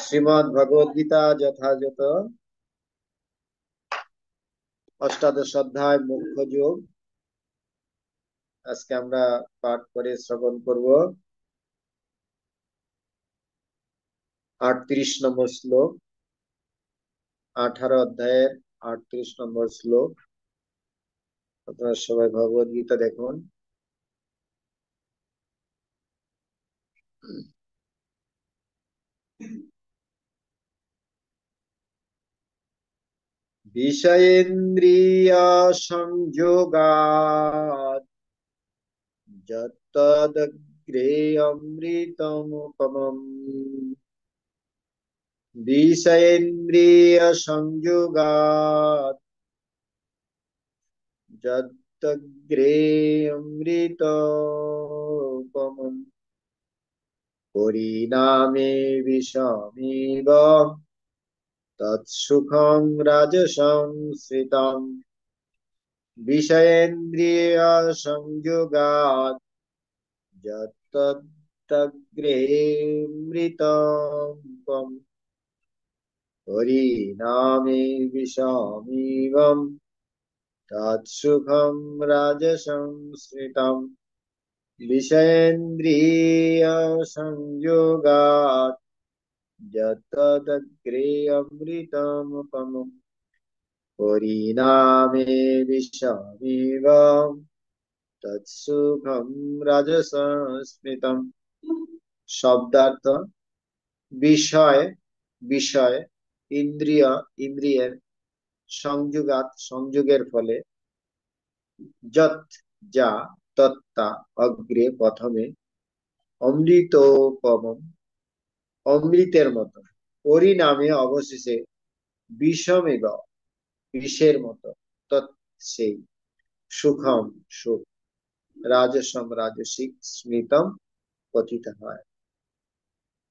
শ্রীমদ্ ভগবদ গীতা যথাযথ অষ্টাদশ অধ্যায় মুখ্য যোগ। আজকে আমরা পাঠ করে শ্রবণ করব 38 নম্বর শ্লোক, 18 অধ্যায়ের 38 নম্বর শ্লোক। আপনারা সবাই ভগবদ গীতা দেখুন। বিষয়েন্দ্রিয় সংযোগাৎ যত্তদগ্রে অমৃতমুপমম। বিষয়েন্দ্রিয় সংযোগাৎ যত্তগ্রে অমৃতোপমম পরিণামে বিষমিব তৎসুখং রাজসংশ্রিতম। বিষয়েন্দ্রিয় সংযোগাৎ যত্তগ্রে অমৃতোপমম পরিণামে বিষমিব তৎসুখং রাজসংশ্রিতম। বিষয়েন্দ্রিয় সংযোগাৎ যত্তদগ্রে অমৃতমুপমম পরিণামে বিষমিব তৎসুখং রাজসংস্মৃতম। শব্দার্থ: বিষয় বিষয়, ইন্দ্রিয় ইন্দ্রিয়ের, সংযোগাৎ সংযোগের ফলে, যৎ যা, তত্তা অগ্রে প্রথমে, অমৃতোপমম অমৃতের মতো, পরিণামে অবশেষে, বিষমেব বিষের মতো, তৎ সেই, সুখম সুখ, রাজসম রাজসিক, স্মৃতম কথিত হয়।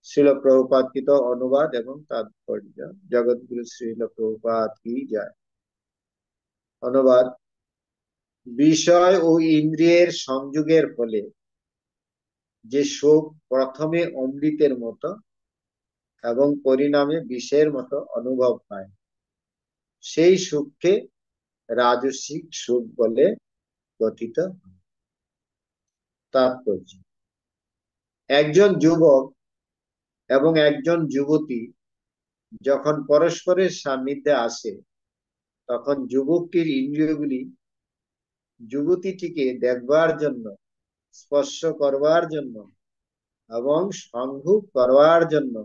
শ্রীল প্রভুপাদ কৃত অনুবাদ এবং তাৎপর্য। জগৎগুরু শ্রীল প্রভুপাদ কি যায়। অনুবাদ: বিষয় ও ইন্দ্রিয়ের সংযোগের ফলে যে সুখ প্রথমে অমৃতের মতো এবং পরিণামে বিষের মতো অনুভব হয়, সেই সুখকে রাজসিক সুখ বলে কথিত হয়। তাৎপর্য: একজন যুবক এবং একজন যুবতী যখন পরস্পরের সান্নিধ্যে আসে, তখন যুবকটির ইন্দ্রিয়গুলি যুবতীটিকে দেখবার জন্য, স্পর্শ করবার জন্য এবং সংভোগ করবার জন্য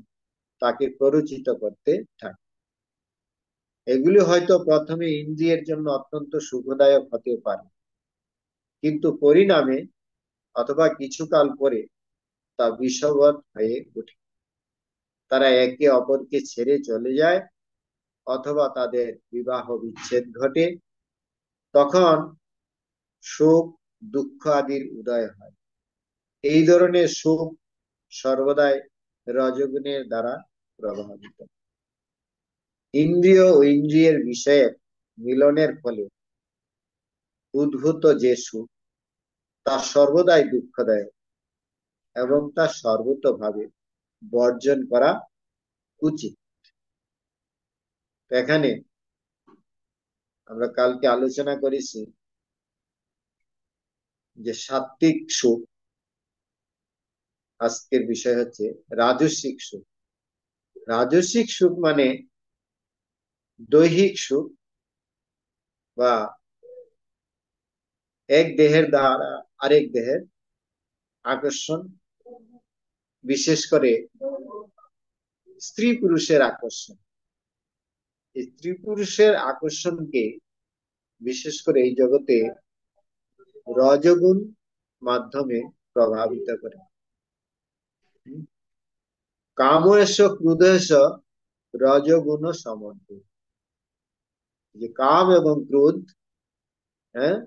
তাকে প্ররোচিত করতে থাকে। এগুলি হয়তো প্রথমে ইন্দ্রিয়ের জন্য অত্যন্ত সুখদায়ক হতে পারে, কিন্তু পরিণামে অথবা কিছুকাল পরে তা বিষবৎ হয়ে ওঠে। তারা একে অপরকে ছেড়ে চলে যায় অথবা তাদের বিবাহ বিচ্ছেদ ঘটে। তখন সুখ দুঃখ আদির উদয় হয়। এই ধরনের সুখ সর্বদাই রজগুণের দ্বারা প্রভাবিত। ইন্দ্রিয় ও ইন্দ্রিয়ের বিষয়ের মিলনের ফলে উদ্ভূত যে সুখ, তা সর্বদাই দুঃখদায়ক এবং তা সর্বতোভাবে বর্জন করা উচিত। এখানে আমরা কালকে আলোচনা করেছি যে সাত্ত্বিক সুখ, আজকের বিষয় হচ্ছে রাজসিক সুখ। রাজসিক সুখ মানে দৈহিক সুখ বা এক দেহের দ্বারা আরেক দেহের আকর্ষণ, বিশেষ করে স্ত্রী পুরুষের আকর্ষণ। এই স্ত্রী পুরুষের আকর্ষণকে বিশেষ করে এই জগতে রজগুণ মাধ্যমে প্রভাবিত করে। কামেশ ক্রোধেশ রজগুণ সমন্বিত। যে কাম এবং ক্রোধ, হ্যাঁ,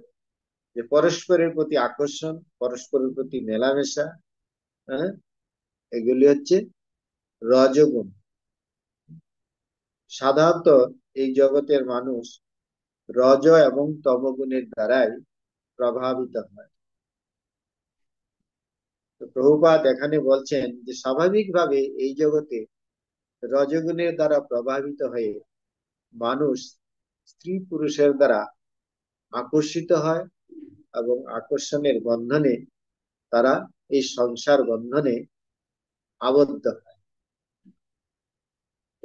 যে পরস্পরের প্রতি আকর্ষণ, পরস্পরের প্রতি মেলামেশা, হ্যাঁ, এগুলি হচ্ছে রজগুণ। সাধারণত এই জগতের মানুষ রজ এবং তমগুণের দ্বারাই প্রভাবিত হয়। তো প্রভুপাদ এখানে বলছেন যে স্বাভাবিকভাবে এই জগতে রজগুণের দ্বারা প্রভাবিত হয়ে মানুষ স্ত্রী পুরুষের দ্বারা আকর্ষিত হয় এবং আকর্ষণের বন্ধনে তারা এই সংসার বন্ধনে আবদ্ধ হয়।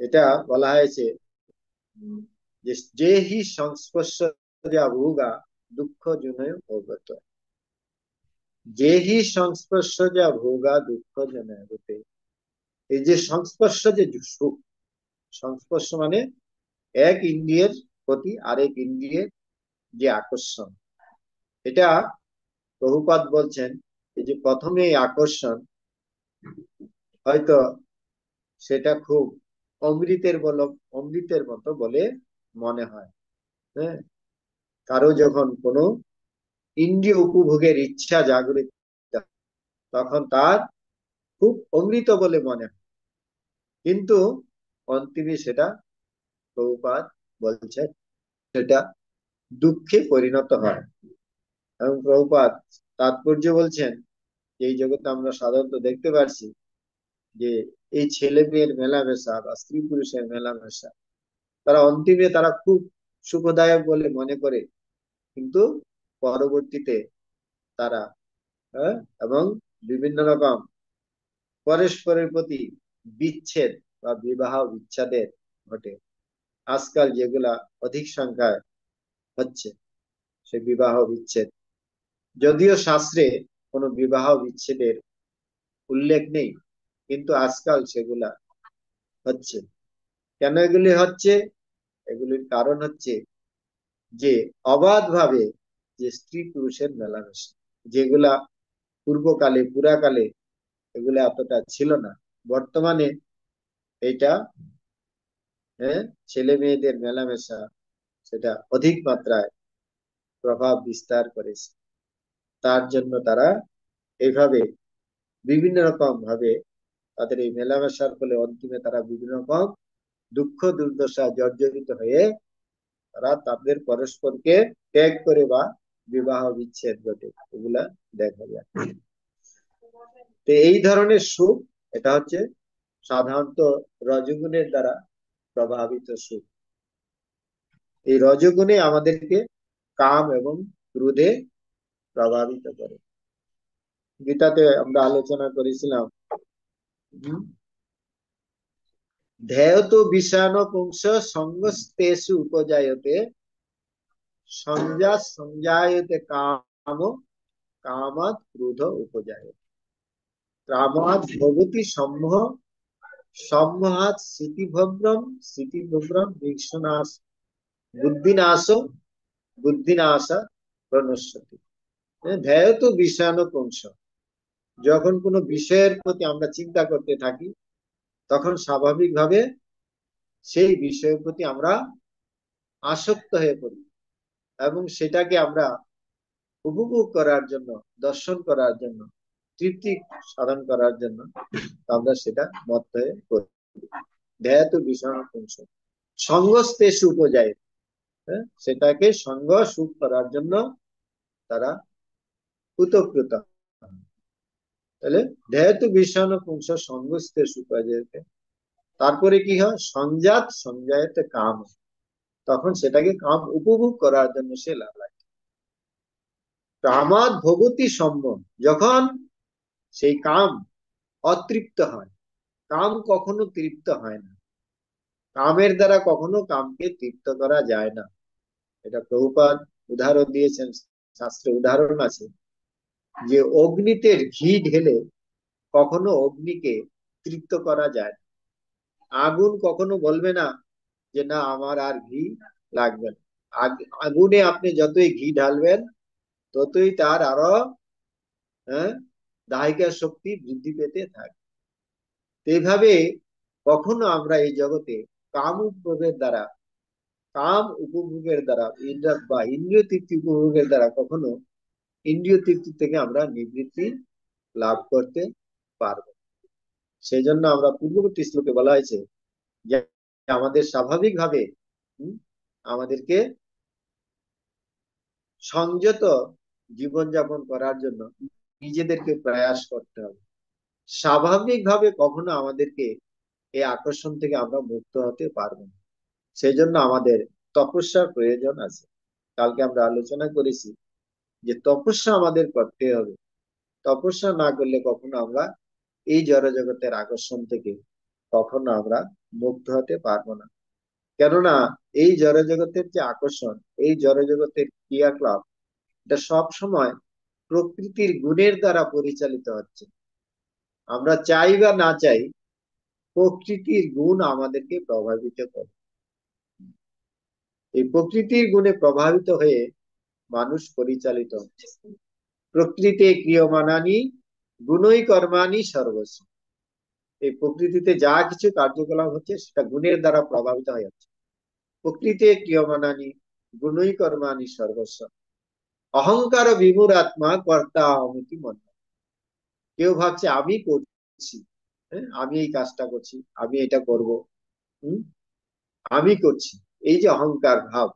এটা বলা হয়েছে যে যে হি সংস্পর্শ ভোগা দুঃখ জনয় অবগত, যে হি সংস্পর্শ ভোগা দুঃখ জনয় হতে। এই যে সংস্পর্শ যে সুখ, সংস্পর্শ মানে এক ইন্দ্রিয়ের প্রতি আরেক ইন্দ্রিয়ের যে আকর্ষণ, এটা প্রভুপাদ বলছেন এই যে প্রথমে এই আকর্ষণ হয়তো সেটা খুব অমৃতের মতো বলে মনে হয়। হ্যাঁ, কারো যখন কোনো ইন্দ্রিয় উপভোগের ইচ্ছা জাগরিত তখন তার খুব অমৃত বলে মনে হয়, কিন্তু অন্তিমে সেটা প্রভুপাদ বলছেন সেটা দুঃখে পরিণত হয়। এবং প্রভুপাদ তাৎপর্য বলছেন যে এই জগতে আমরা সাধারণত দেখতে পাচ্ছি যে এই ছেলে মেয়ের মেলামেশা বা স্ত্রী পুরুষের মেলামেশা তারা অন্তিমে তারা খুব সুখদায়ক বলে মনে করে, কিন্তু পরবর্তীতে তারা এবং বিভিন্ন রকম পরস্পরের প্রতি বিচ্ছেদ বা বিবাহ বিচ্ছেদের ঘটে। আজকাল যেগুলা অধিক সংখ্যায় হচ্ছে সে বিবাহ বিচ্ছেদ, যদিও শাস্ত্রে কোনো বিবাহ বিচ্ছেদের উল্লেখ নেই, কিন্তু আজকাল সেগুলা হচ্ছে। কেন এগুলি হচ্ছে? এগুলির কারণ হচ্ছে যে অবাধভাবে যে স্ত্রী পুরুষের মেলামেশা, যেগুলা পূর্বকালে পুরাকালে এগুলো এতটা ছিল না, বর্তমানে এটা ছেলে মেয়েদের মেলামেশা সেটা অধিক মাত্রায় প্রভাব বিস্তার করেছে। তার জন্য তারা এইভাবে বিভিন্ন রকম ভাবে তাদের এই মেলামেশার ফলে অন্তিমে তারা বিভিন্ন রকম দুঃখ দুর্দশা জর্জরিত হয়ে তারা তাদের পরস্পরকে ত্যাগ করে বা বিবাহ বিচ্ছেদ ঘটে, এগুলা দেখা যায়। তো এই ধরনের সুখ এটা হচ্ছে সাধারণত রজগুণের দ্বারা প্রভাবিত সুখ। এই রজগুণে আমাদেরকে কাম এবং ক্রোধে প্রভাবিত করে। গীতাতে আমরা আলোচনা করেছিলাম ধ্যেয়তো বিষাণ পুংস সঙ্গস্তেষু উপজায়তে সংজায়তে কাম কামাৎ ক্রোধ উপজায়তে কামাৎ ভবতি সম্মোহ সম্মোহাৎ স্মৃতিভ্রম বিশ্বনাশ বুদ্ধিনাশ বুদ্ধিনাশা প্রণশ্যতি। ধ্যেয়তো বিষাণ পুংস, যখন কোনো বিষয়ের প্রতি আমরা চিন্তা করতে থাকি তখন স্বাভাবিকভাবে সেই বিষয়ের প্রতি আমরা আসক্ত হয়ে পড়ি এবং সেটাকে আমরা উপভোগ করার জন্য, দর্শন করার জন্য, তৃপ্তি সাধন করার জন্য আমরা সেটা মত হয়ে পড়ি। ধ্যাত বিষণ পুংস সঙ্গস্তেষু উপজায়, সেটাকে সঙ্গ সুখ করার জন্য তারা উতপ্রুত। তাহলে ধ্যাত বিষণ পুংস সঙ্গস্তেষু উপজায়, তারপরে কি হয় সংজায়তে কাম, তখন সেটাকে কাম উপভোগ করার জন্য সে লালায়। কামাদ ভগতি সম্যম, যখন সেই কাম অতৃপ্ত হয়, কাম কখনো তৃপ্ত হয় না, কামের দ্বারা কখনো কামকে তৃপ্ত করা যায় না। এটা প্রভুপাদ উদাহরণ দিয়েছেন, শাস্ত্রে উদাহরণ আছে যে অগ্নিতে ঘি ঢেলে কখনো অগ্নিকে তৃপ্ত করা যায় না। আগুন কখনো বলবে না যে না আমার আর ঘি লাগবে না, আগুনে আপনি যতই ঘি ঢালবেন ততই তার আরো দাহিকা শক্তি বৃদ্ধি পেতে থাকে। এইভাবে কখনো আমরা এই জগতে কাম উপভোগের দ্বারা, কাম উপভোগের দ্বারা বা ইন্দ্রিয় তৃপ্তি উপভোগের দ্বারা কখনো ইন্দ্রিয় তৃপ্তি থেকে আমরা নিবৃত্তি লাভ করতে পারবো। সেই জন্য আমরা পূর্ববর্তী শ্লোকে বলা হয়েছে যে আমাদের স্বাভাবিকভাবে আমাদেরকে সংযত জীবনযাপন করার জন্য নিজেদেরকে প্রয়াস করতে হবে। স্বাভাবিকভাবে কখনো আমাদেরকে এই আকর্ষণ থেকে আমরা মুক্ত হতে পারবো না। সেই জন্য আমাদের তপস্যার প্রয়োজন আছে। কালকে আমরা আলোচনা করেছি যে তপস্যা আমাদের করতে হবে। তপস্যা না করলে কখনো আমরা এই জড়জগতের আকর্ষণ থেকে কখনো আমরা মুক্ত হতে পারবো না। কেননা এই জড়জগতের যে আকর্ষণ, এই জড়জগতের ক্রিয়াকলাপ, এটা সব সময় প্রকৃতির গুণের দ্বারা পরিচালিত হচ্ছে। আমরা চাই বা না চাই, প্রকৃতির গুণ আমাদেরকে প্রভাবিত করে। এই প্রকৃতির গুণে প্রভাবিত হয়ে মানুষ পরিচালিত হচ্ছে। প্রকৃতিতে ক্রিয়মাণানি গুণই কর্মাণি সর্বস্ব। এই প্রকৃতিতে যা কিছু কার্যকলাপ হচ্ছে সেটা গুণের দ্বারা প্রভাবিত হয়ে যাচ্ছে। প্রকৃতিতে ক্রিয়মাণানি গুণই কর্মাণি সর্বস্ব। অহংকার বিমূঢ় আত্মা কর্তা অমিতি মন্য। কেউ ভাবছে আমি করছি, হ্যাঁ, আমি এই কাজটা করছি, আমি এটা করব, হম, আমি করছি। এই যে অহংকার ভাব,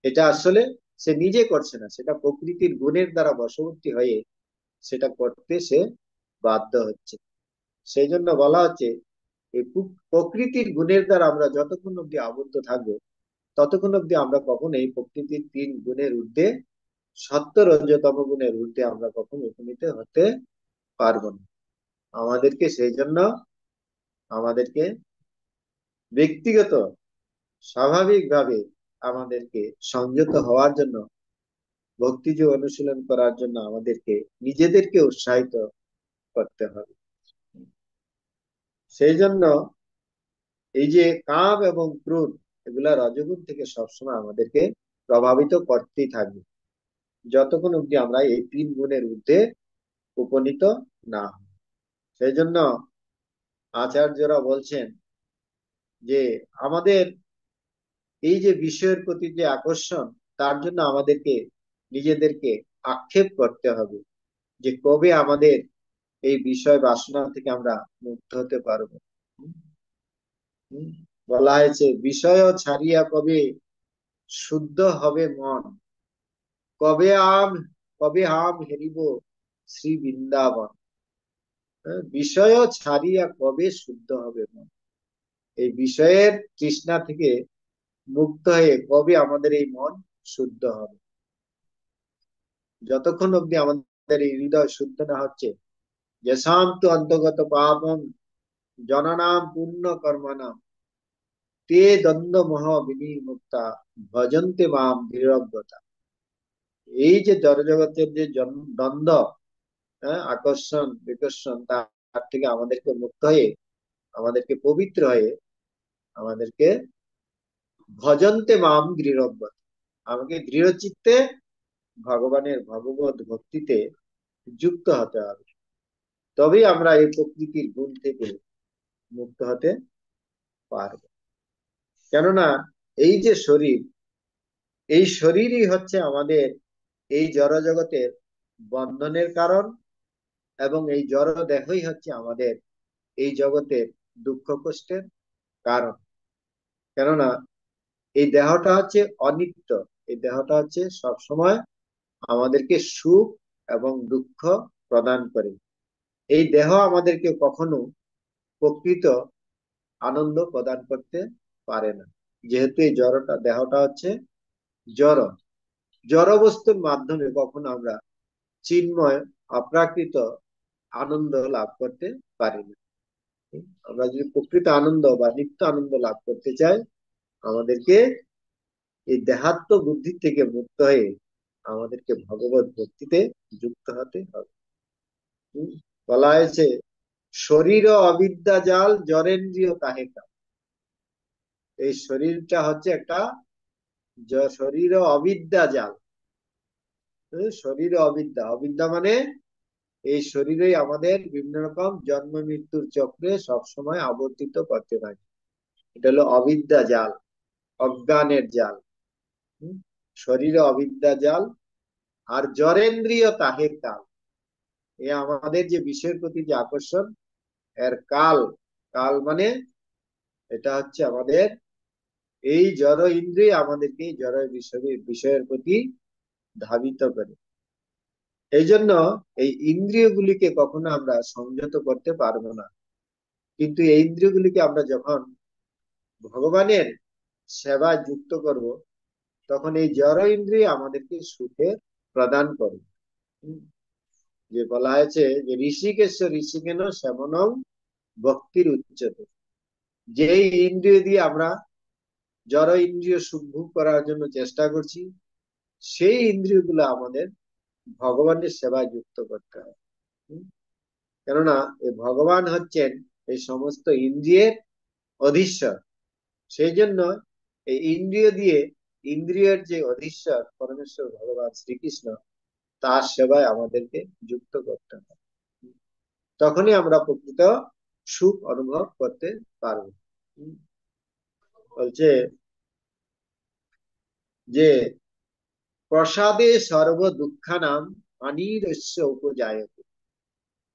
এটা আসলে সে নিজে করছে না, সেটা প্রকৃতির গুণের দ্বারা বশবর্তী হয়ে সেটা করতে সে বাধ্য হচ্ছে। সেই জন্য বলা হচ্ছে এই প্রকৃতির গুণের দ্বারা আমরা যতক্ষণ অব্দি আবদ্ধ থাকবো, ততক্ষণ অব্দি আমরা কখনো এই প্রকৃতির তিন গুণের ঊর্ধ্বে, সত্য রজতম গুণের ঊর্ধ্বে আমরা কখনো উপনীত হতে পারবো না। আমাদেরকে সেই জন্য আমাদেরকে ব্যক্তিগত স্বাভাবিকভাবে আমাদেরকে সংযত হওয়ার জন্য, ভক্তিযোগ অনুশীলন করার জন্য আমাদেরকে নিজেদেরকে উৎসাহিত করতে হবে। সেই জন্য এই যে কাম এবং ক্রোধ, এগুলা রজগুণ থেকে সবসময় আমাদেরকে প্রভাবিত করতেই থাকবে, যতক্ষণ অব্দি আমরা এই তিন গুণের ঊর্ধ্বে উপনীত না হই। সেই জন্য আচার্যরা বলছেন যে আমাদের এই যে বিষয়ের প্রতি যে আকর্ষণ, তার জন্য আমাদেরকে নিজেদেরকে আক্ষেপ করতে হবে যে কবে আমাদের এই বিষয় বাসনা থেকে আমরা মুক্ত হতে পারবো। হুম, বলা হয়েছে বিষয় ছাড়িয়া কবে শুদ্ধ হবে মন, কবে আম কবে আম হেরিব শ্রী বৃন্দাবন। বিষয় ছাড়িয়া কবে শুদ্ধ হবে মন। এই বিষয়ের তৃষ্ণা থেকে মুক্ত হয়ে কবে আমাদের এই মন শুদ্ধ হবে। যতক্ষণ অব্দি আমাদের এই হৃদয় শুদ্ধ না হচ্ছে, যে শান্ত অন্তর্গত পাপম জননাম পুণ্য কর্মনাম তে দ্বন্দ্ব মহ বিনির্মুক্তা ভজন্তে মাম দৃঢ়ব্রতা। এই যে জড়জগতের যে দ্বন্দ্ব, হ্যাঁ, আকর্ষণ বিকর্ষণ, তার থেকে আমাদেরকে মুক্ত হয়ে, আমাদেরকে পবিত্র হয়ে, আমাদেরকে ভজন্তে মাম দৃঢ়ব্রত, আমাকে দৃঢ় চিত্তে ভগবানের ভগবত ভক্তিতে যুক্ত হতে হবে। তবেই আমরা এই প্রকৃতির গুণ থেকে মুক্ত হতে পারবো। কেননা এই যে শরীর, এই শরীরই হচ্ছে আমাদের এই জড় জগতের বন্ধনের কারণ, এবং এই জড় দেহই হচ্ছে আমাদের এই জগতের দুঃখ কষ্টের কারণ। কেননা এই দেহটা হচ্ছে অনিত্য, এই দেহটা হচ্ছে সব সময় আমাদেরকে সুখ এবং দুঃখ প্রদান করে। এই দেহ আমাদেরকে কখনো প্রকৃত আনন্দ প্রদান করতে পারে না, যেহেতু এই জড়টা দেহটা হচ্ছে জড়। জড় বস্তুর মাধ্যমে কখনো আমরা চিন্ময় অপ্রাকৃত আনন্দ লাভ করতে পারি না। আমরা যদি প্রকৃত আনন্দ বা নিত্য আনন্দ লাভ করতে চাই, আমাদেরকে এই দেহাত্ম বুদ্ধি থেকে মুক্ত হয়ে আমাদেরকে ভগবত ভক্তিতে যুক্ত হতে হবে। বলা হয়েছে শরীর অবিদ্যা জাল জরেন্দ্রিয় কাহে কাম। এই শরীরটা হচ্ছে একটা শরীর অবিদ্যা জাল। শরীর অবিদ্যা, অবিদ্যা মানে এই শরীরেই আমাদের বিভিন্ন রকম জন্ম মৃত্যুর চক্রে সবসময় আবর্তিত করতে থাকে। এটা হলো অবিদ্যা জাল, অজ্ঞানের জাল। শরীরে অবিদ্যা জাল, আর জরেন্দ্রিয় তাহের কাল, এ আমাদের যে বিষয়ের প্রতি যে আকর্ষণ, এর কাল। কাল মানে এটা হচ্ছে আমাদের এই জড় ইন্দ্রিয় আমাদেরকে জড় বিষয়ের প্রতি ধাবিত করে। এই জন্য এই ইন্দ্রিয়গুলিকে কখনো আমরা সংযত করতে পারবো না। কিন্তু এই ইন্দ্রিয়গুলিকে আমরা যখন ভগবানের সেবায় যুক্ত করব, তখন এই জড় ইন্দ্রিয় আমাদেরকে সুখের প্রদান করবে। হুম, যে বলা হয়েছে যে ঋষিকেশ ঋষিকেন সেবনম ভক্তির উচ্চতে, যেই ইন্দ্রিয় দিয়ে আমরা জড় ইন্দ্রিয় সুখ ভোগ করার জন্য চেষ্টা করছি, সেই ইন্দ্রিয়গুলো আমাদের ভগবানের সেবায় যুক্ত করতে হবে। হুম, কেননা এই ভগবান হচ্ছেন এই সমস্ত ইন্দ্রিয়ের অধীশ্বর। সেই জন্য এই ইন্দ্রিয় দিয়ে, ইন্দ্রিয়ের যে অধীশ্বর পরমেশ্বর ভগবান শ্রীকৃষ্ণ, তার সেবায় আমাদেরকে যুক্ত করতে হবে। তখনই আমরা প্রকৃত সুখ অনুভব করতে পারবো। বলছে যে প্রসাদে সর্ব দুঃখানাম অনিরস্য উপজায়তে,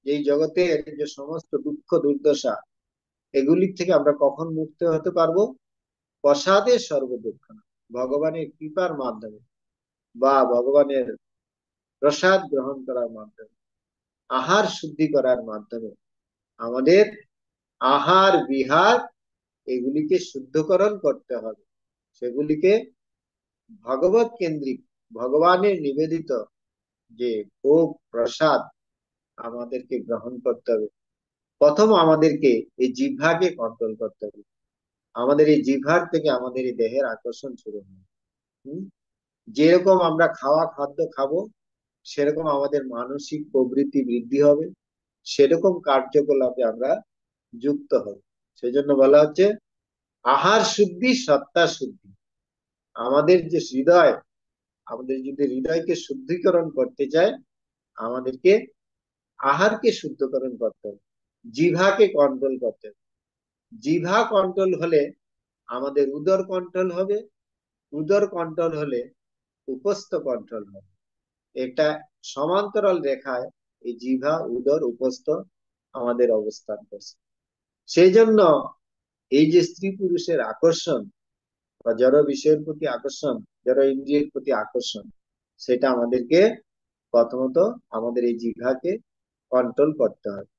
এই জগতের যে সমস্ত দুঃখ দুর্দশা, এগুলির থেকে আমরা কখন মুক্ত হতে পারবো? প্রসাদে সর্ব দুঃখানাম, ভগবানের কৃপার মাধ্যমে বা ভগবানের প্রসাদ গ্রহণ করার মাধ্যমে, আহার শুদ্ধি করার মাধ্যমে আমাদের আহার বিহার এগুলিকে শুদ্ধকরণ করতে হবে। সেগুলিকে ভগবত কেন্দ্রিক, ভগবানের নিবেদিত যে ভোগ প্রসাদ আমাদেরকে গ্রহণ করতে হবে। প্রথম আমাদেরকে এই জিহ্বাকে কন্ট্রোল করতে হবে। আমাদের এই জিহ্বার থেকে আমাদের এই দেহের আকর্ষণ শুরু হয়। হম, যেরকম আমরা খাওয়া খাদ্য খাবো, সেরকম আমাদের মানসিক প্রবৃত্তি বৃদ্ধি হবে, সেরকম কার্যকলাপে আমরা যুক্ত হব। সেজন্য বলা হচ্ছে আহার শুদ্ধি সত্তা শুদ্ধি। আমাদের যে হৃদয়, আমাদের যদি হৃদয়কে শুদ্ধিকরণ করতে চাই, আমাদেরকে আহারকে শুদ্ধকরণ করতে হবে, জিভাকে কন্ট্রোল করতে হবে। জিভা কন্ট্রোল হলে আমাদের উদর কন্ট্রোল হবে, উদর কন্ট্রোল হলে উপস্থ কন্ট্রোল হবে। এটা সমান্তরাল রেখায় এই জিভা উদর উপস্থ আমাদের অবস্থান করছে। সেই জন্য এই যে স্ত্রী পুরুষের আকর্ষণ বা জড় বিষয়ের প্রতি আকর্ষণ, জড় ইন্দ্রিয়ের প্রতি আকর্ষণ, সেটা আমাদেরকে প্রথমত আমাদের এই জিহ্বাকে কন্ট্রোল করতে হবে।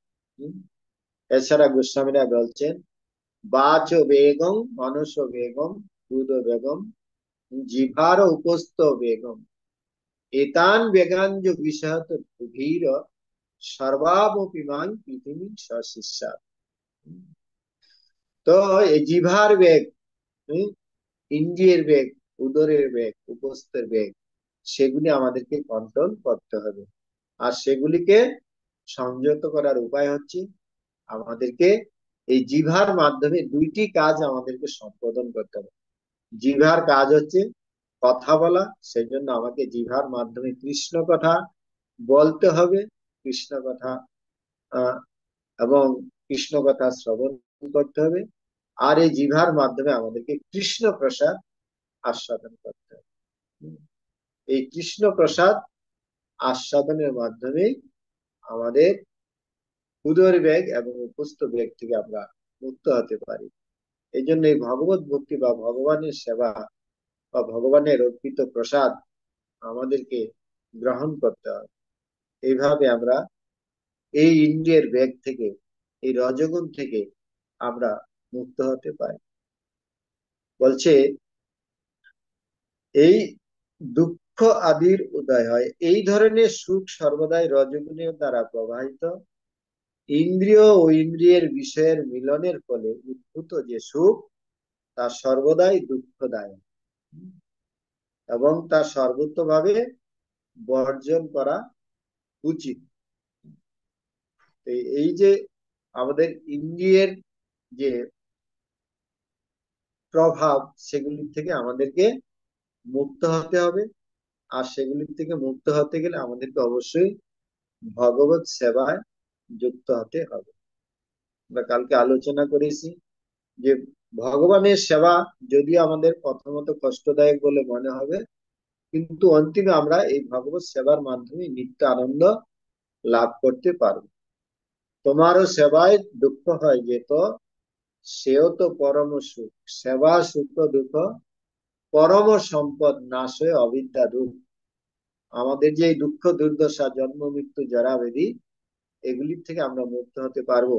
এছাড়া গোস্বামীরা বলছেন বাচ বেগম মনস বেগম উদ বেগম জিভার উপস্থ বেগম এতান বেগাঞ্জ বিষয়ত ধীর সর্বাবপিমাং পৃথিবী সশিষ্যা। তো এই জিভার বেগ, ইন্দ্রিয়ের বেগ, উদরের বেগ, উপস্থের বেগ, সেগুলি আমাদেরকে কন্ট্রোল করতে হবে। আর সেগুলিকে সংযত করার উপায় হচ্ছে আমাদেরকে এই জিভার মাধ্যমে দুইটি কাজ আমাদেরকে সম্পাদন করতে হবে। জিভার কাজ হচ্ছে কথা বলা, সেই জন্য আমাকে জিভার মাধ্যমে কৃষ্ণ কথা বলতে হবে, কৃষ্ণ কথা আহ এবং কৃষ্ণ কথা শ্রবণ করতে হবে। আর এই জিভার মাধ্যমে আমাদেরকে কৃষ্ণ প্রসাদ আস্বাদন করতে হবে। এই কৃষ্ণ প্রসাদ আস্বাদনের মাধ্যমে আমাদের উদর বেগ এবং উপস্থ বেগ থেকে আমরা মুক্ত হতে পারি। এই জন্য এই ভগবত ভক্তি বা ভগবানের সেবা বা ভগবানের অর্পিত প্রসাদ আমাদেরকে গ্রহণ করতে হবে। এইভাবে আমরা এই ইন্দ্রিয়ের বেগ থেকে, এই রজগুণ থেকে আমরা মুক্ত হতে পারি। বলছে এই দুঃখ আদির উদয় হয়, এই ধরনের সুখ সর্বদাই রজগুণের দ্বারা প্রবাহিত। ইন্দ্রিয় ও ইন্দ্রিয়ের বিষয়ের মিলনের ফলে উদ্ভূত যে সুখ, তা সর্বদাই দুঃখদায়ক এবং তা সর্বোত্তভাবে বর্জন করা উচিত। এই যে আমাদের ইন্দ্রিয়ের যে প্রভাব, সেগুলির থেকে আমাদেরকে মুক্ত হতে হবে। আর সেগুলির থেকে মুক্ত হতে গেলে আমাদেরকে অবশ্যই ভগবত সেবায় যুক্ত হতে হবে। আমরা কালকে আলোচনা করেছি যে ভগবানের সেবা যদি আমাদের প্রথমত কষ্টদায়ক বলে মনে হবে, কিন্তু অন্তিমে আমরা এই ভগবত সেবার মাধ্যমে নিত্য আনন্দ লাভ করতে পারবো। তোমারও সেবায় দুঃখ হয় যেত, সেও তো পরম সুখ, সেবা সুখ দুঃখ পরম সম্পদ নাশ হয়ে অবিদ্যা দুঃখ। আমাদের যে দুঃখ দুর্দশা, জন্ম মৃত্যু জরা ব্যাধি, এগুলির থেকে আমরা মুক্ত হতে পারবো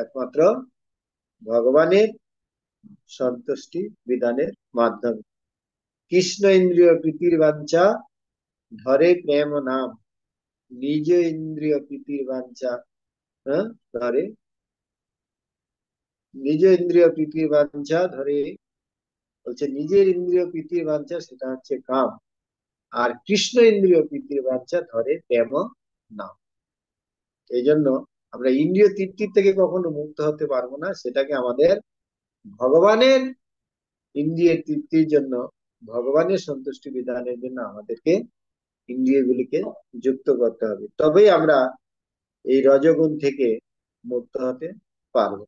একমাত্র ভগবানের সন্তুষ্টি বিধানের মাধ্যমে। কৃষ্ণ ইন্দ্রিয় প্রীতির বাঞ্ছা, ধরে প্রেম নাম। নিজ ইন্দ্রিয় প্রীতির বাঞ্ছা, হ্যাঁ, ধরে নিজ ইন্দ্রিয় প্রীতির বাঞ্ছা ধরে, বলছে নিজের ইন্দ্রিয় প্রীতির বাঞ্ছা সেটা হচ্ছে কাম, আর কৃষ্ণ ইন্দ্রিয় প্রীতির বাঞ্ছা ধরে প্রেম নাম। এই জন্য আমরা ইন্দ্রিয় তৃপ্তির থেকে কখনো মুক্ত হতে পারবো না, সেটাকে আমাদের ভগবানের ইন্দ্রিয়ের তৃপ্তির জন্য, ভগবানের সন্তুষ্টি বিধানের জন্য আমাদেরকে ইন্দ্রিয়গুলিকে যুক্ত করতে হবে, তবেই আমরা এই রজগুণ থেকে মুক্ত হতে পারবো।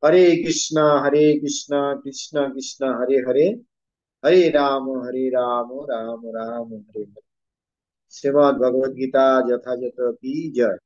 হরে কৃষ্ণ কৃষ্ণ কৃষ্ণ হরে হরে, হরে রাম রাম রাম হরে হরে। শ্রীমদ ভগবদ গীতা যথাযথ কি জয়।